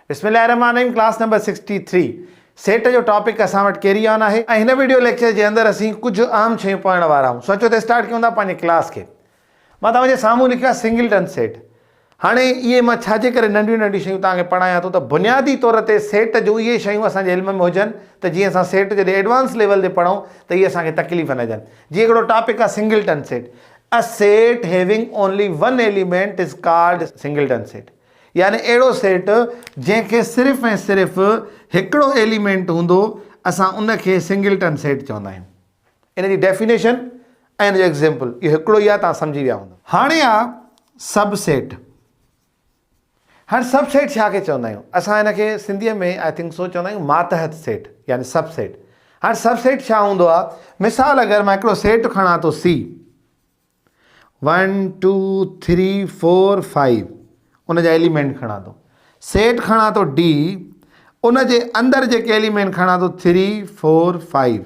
बिस्मिल्लाहिर्रहमानिर्रहीम। Class number 63 set जो topic असां वटि कैरी ऑन है। इन वीडियो लेक्चर के अंदर असीं कुछ आम शयूं पढ़ण वारा आहियूं। सोचो तो स्टार्ट कयूं था पंहिंजे क्लास के। मां तव्हांजे साम्हूं लिखियो आहे सिंगलटन सेट। हाणे इहे मां छाजे करे नंढियूं नंढियूं शयूं तव्हांखे पढ़ायां थो त बुनियादी तौर ते सेट जो इहे शयूं असांजे इल्म में हुजनि त जीअं असां सेट जॾहिं एडवांस लेवल ते पढ़ूं त इहे असांखे तकलीफ़ न ॾियनि। जीअं हिकिड़ो टॉपिक आहे singleton set. A set having only one element is called singleton set. यानी अहिड़ो सेट जंहिंखे सिर्फ़ु ऐं सिर्फ़ु हिकिड़ो एलिमेंट हूंदो असां उनखे सिंगलटन सेट चवंदा आहियूं। इन जी डेफिनेशन ऐं इन जो एग्ज़ाम्पल इहो हिकिड़ो ई आहे, तव्हां सम्झी विया हूंदा। हाणे आहे सब सेट। हाणे सब सेट छा खे चवंदा आहियूं? असां हिनखे सिंधीअ में आई थिंक सो चवंदा आहियूं मातहत सेट यानी सब सेट। हाणे सब सेट छा हूंदो आहे? मिसाल अगरि मां हिकिड़ो सेट खणां थो सी 1 2 3 4 5 उन जा एलिमेंट खणां थो। सेट खणां थो डी, उन जे अंदरि जेके एलिमेंट खणां थो 3 4 5।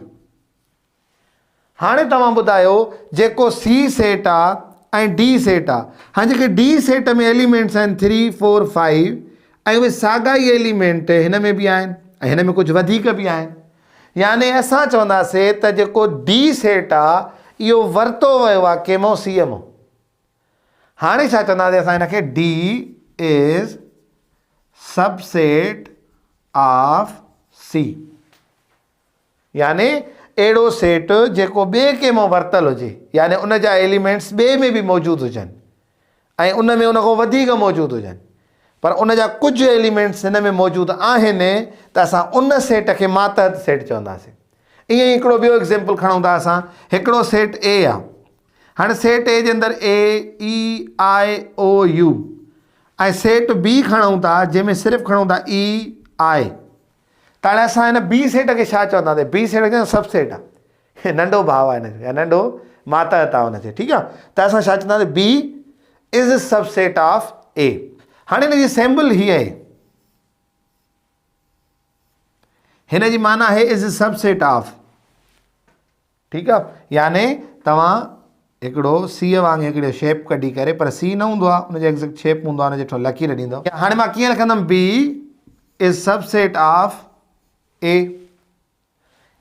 हाणे तव्हां ॿुधायो जेको सी सेट आहे ऐं डी सेट आहे। हाणे जेके डी सेट में एलिमेंट्स आहिनि 3 4 5 ऐं उहे साॻा ई एलिमेंट हिन में बि आहिनि ऐं हिन में कुझु वधीक बि आहिनि। यानी असां चवंदासीं त जेको डी सेट आहे इहो वरितो वियो आहे कंहिं सीअ मां। हाणे छा चवंदासीं असां हिनखे? D is subset of C. यानी अहिड़ो सेट जेको ॿिए कंहिं मां वरितलु हुजे, यानी उन जा एलिमेंट्स ॿिए में बि मौजूदु हुजनि ऐं उन में उन खां वधीक मौजूदु हुजनि, पर उन जा कुझु एलिमेंट्स हिन में मौजूदु आहिनि त असां उन सेट खे मातहत सेट चवंदासीं। ईअं ई हिकिड़ो ॿियो एग्ज़ाम्पल खणूं था असां। हिकिड़ो सेट ए आहे। हाणे सेट ए जे अंदरि ए ई आई ओ यू ऐं सेट बी खणूं था जंहिंमें सिर्फ़ु खणूं था ई आई। त हाणे असां हिन बी सेट खे छा चवंदासीं? बी सेट खे सब सेट आहे, नंढो भाउ आहे हिनजो या नंढो मातहत आहे हुनखे। ठीकु आहे, त असां छा चवंदासीं? बी इज़ सब सेट ऑफ ए। हाणे हिन जी सिंबल हीअ आहे, हिन जी माना आहे इज़ सब सेट ऑफ। ठीकु आहे, यानी तव्हां हिकिड़ो सीअ वांगुरु हिकिड़ो शेप कढी करे, पर सी न हूंदो आहे, हुनजो एग्ज़ैक्ट शेप हूंदो आहे, हुनजे हेठो लकीर ॾींदो। हाणे मां कीअं लिखंदुमि? बी इज़ सब सेट ऑफ ए।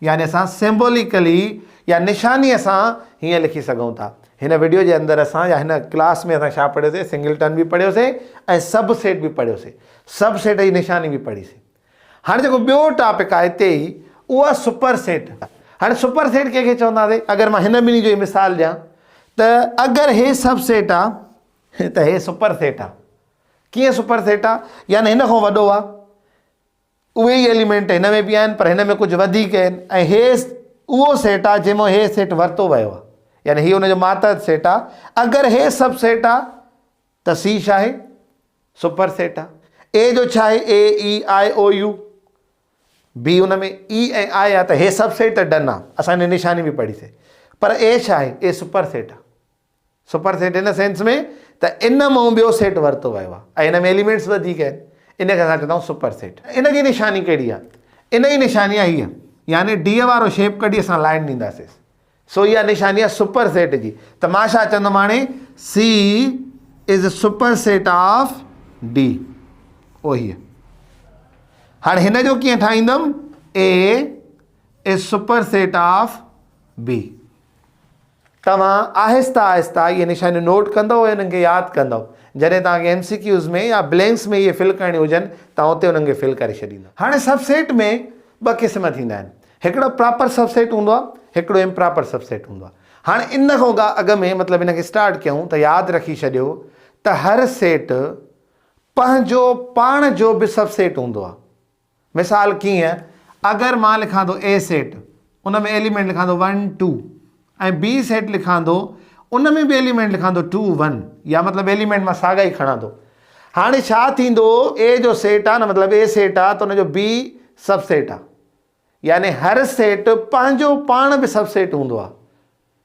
यानी असां सिंबॉलिकली या निशानीअ सां हीअं लिखी सघूं था। हिन वीडियो जे अंदरि असां या हिन क्लास में असां छा पढ़ियोसीं? सिंगलटन बि पढ़ियोसीं ऐं सब सेट बि पढ़ियोसीं, सब सेट जी निशानी बि पढ़ीसीं। हाणे जेको ॿियो टॉपिक आहे हिते ई, उहो आहे सुपर सेट। हाणे सुपर सेट कंहिंखे चवंदासीं? अगरि मां हिन ॿिन्ही जो मिसाल ॾियां त अगरि हे सब सेट आहे त हे सुपर सेट आहे। कीअं सुपर सेट आहे? यानी हिन खां वॾो आहे, उहे ई एलिमेंट हिन में बि आहिनि पर हिन में कुझु वधीक आहिनि, ऐं हे उहो सेट आहे जंहिंमां हे सेट वरितो वियो आहे, यानी हीअ हुनजो मातहत सेट आहे। अगरि हे सब सेट आहे त सी छा आहे? सुपर सेट आहे। ए जो छा आहे? ए ई आई ओ यू। बी हुन में ई ऐं आई आहे त हे सब सेट त डन आहे, असां हिन निशानी बि पढ़ीसीं। पर ए छा आहे? ए सुपर सेट आहे। सुपर सेट इन सेंस में त इन मां ॿियो सेट वरितो वियो आहे ऐं हिन में एलिमेंट्स वधीक आहिनि, इनखे असां चवंदा आहियूं सुपर सेट। इन जी निशानी कहिड़ी आहे? इन जी निशानी आहे हीअ, यानी डीअ वारो शेप कढी असां लाइन ॾींदासीं। सो इहा निशानी आहे सुपर सेट जी। त मां छा चवंदुमि हाणे? C is superset of D. ओ हीअ। हाणे हिन जो कीअं ठाहींदुमि? A is superset of B. तव्हां आहिस्ता आहिस्ता इहे निशानियूं नोट कंदव ऐं हिननि खे यादि कंदव। जॾहिं तव्हांखे MCQs में या ब्लैंक्स में इहे फिल करणी हुजनि तव्हां उते उन्हनि खे फिल करे छॾींदव। हाणे सबसेट में ॿ क़िस्म थींदा आहिनि। हिकिड़ो प्रॉपर सबसेट हूंदो आहे, हिकिड़ो इम्प्रॉपर सबसेट हूंदो आहे। हाणे इन खां अॻु में मतिलबु हिनखे स्टार्ट कयूं त यादि रखी छॾियो त हर सेट पंहिंजो पाण जो बि सबसेट हूंदो आहे। मिसाल कीअं? अगरि मां लिखां थो ए सेट, उन में एलिमेंट लिखां थो 1 2 ऐं बी सेट लिखां थो, उन में बि एलिमेंट लिखां थो 2 1, या मतिलबु एलिमेंट मां साॻा ई खणां थो। हाणे छा थींदो? ए जो सेट आहे न, मतिलबु ए सेट आहे त उनजो बी सब सेट आहे। यानी हर सेट पंहिंजो पाण बि सब सेट हूंदो आहे।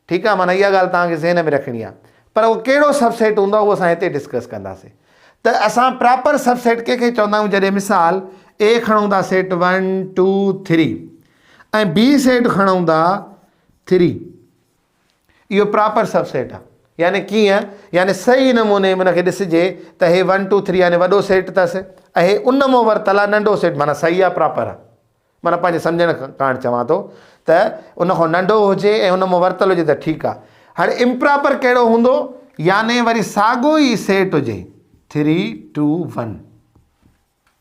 ठीकु आहे, माना इहा ॻाल्हि तव्हांखे ज़हन में रखणी आहे। पर उहो कहिड़ो सब सेट हूंदो आहे उहो असां हिते डिस्कस कंदासीं। त असां प्रॉपर सब सेट कंहिंखे चवंदा आहियूं? जॾहिं मिसाल ए खणूं था सेट 1 2 3 ऐं बी सेट खणूं था 3, इहो प्रॉपर सब सेट आहे। यानी कीअं? यानी सही नमूने हुनखे ॾिसिजे त हे 1 2 3 यानी वॾो सेट अथसि ऐं उन मां वरितल आहे नंढो सेट, माना सही आहे, प्रॉपर आहे, माना पंहिंजे सम्झण कारण चवां थो त उन खां नंढो हुजे ऐं उन मां वरितल हुजे त ठीकु आहे। हाणे इम्प्रॉपर कहिड़ो हूंदो, याने वरी साॻियो ई सेट हुजे 3 2 1।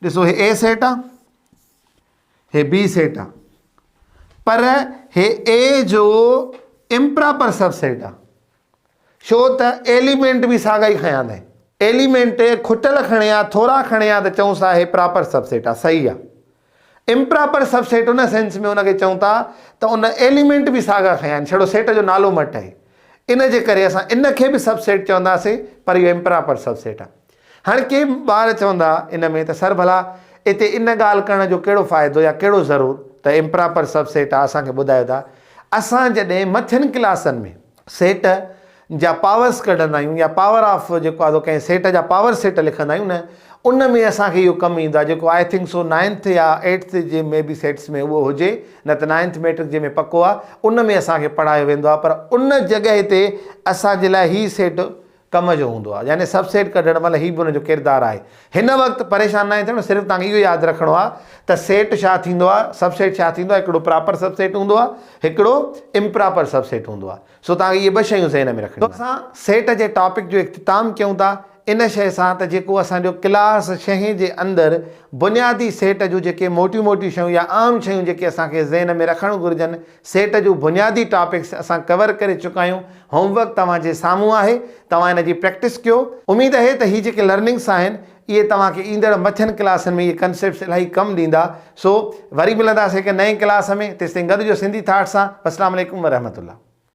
ॾिसो हे ए सेट आहे, हे बी सेट आहे, पर हे ए जो इम्प्रॉपर सबसेट आहे, छो त एलिमेंट बि साॻा ई खयां अथई। एलिमेंट खुटियल खणे आहे, थोरा खणे आहे, त चऊं था हे प्रॉपर सबसेट आहे, सही आहे। इम्प्रॉपर सबसेट उन सेंस में उनखे चऊं था त उन एलिमेंट बि साॻा खयां आहिनि, छड़ो सेट जो नालो मट आहे, इन जे करे असां इन खे बि सबसेट चवंदासीं, पर इहो इम्प्रॉपर सबसेट आहे। हाणे के ॿार चवंदा इन में त सर भला हिते इन ॻाल्हि करण जो कहिड़ो फ़ाइदो या कहिड़ो ज़रूरु त इम्प्रॉपर सबसेट आहे, असांखे ॿुधायो था। असां जॾहिं मथियनि क्लासनि में सेट जा पावर्स कढंदा आहियूं या पावर ऑफ जेको आहे कंहिं सेट जा पावर सेट लिखंदा आहियूं न, उन में असांखे इहो कमु ईंदो आहे, जेको आई थिंक सो 9th या 8th जे में बि सेट्स में उहो हुजे, न त 9th मैट्रिक जे में पको आहे, उन में असांखे पढ़ायो वेंदो आहे। पर उन जॻह ते असांजे लाइ ही सेट कम जो हूंदो आहे, यानी सबसेट कढण महिल ही बि हुनजो किरदारु आहे। हिन वक़्तु परेशान न थियणो, सिर्फ़ु तव्हांखे इहो यादि रखिणो आहे त सेट छा थींदो आहे, सबसेट छा थींदो आहे। हिकिड़ो प्रॉपर सबसेट हूंदो आहे, हिकिड़ो इम्प्रॉपर सबसेट हूंदो आहे। सो तव्हांखे इहे ॿ शयूं ज़हन में रखणियूं। असां सेट जे टॉपिक जो इख़्तिताम कयूं था इन शइ सां त जेको असांजो क्लास 6 जे अंदरि बुनियादी सेट जूं जेके मोटियूं मोटियूं शयूं या आम शयूं जेके असांखे ज़हन में रखणु घुरिजनि, सेट जूं बुनियादी टॉपिक्स असां कवर करे चुका आहियूं। होमवर्क तव्हांजे साम्हूं आहे, तव्हां इन जी प्रैक्टिस कयो। उमेदु आहे त हीअ जेके लर्निंग्स आहिनि इहे तव्हांखे ईंदड़ मथियनि क्लासनि में इहे कंसेप्ट्स इलाही कमु ॾींदा। सो वरी मिलंदासीं हिकु नई क्लास में, तेसिताईं गॾिजो सिंधी थाट सां। अस्सलाम वालेकुम वरहमतुल्लाह।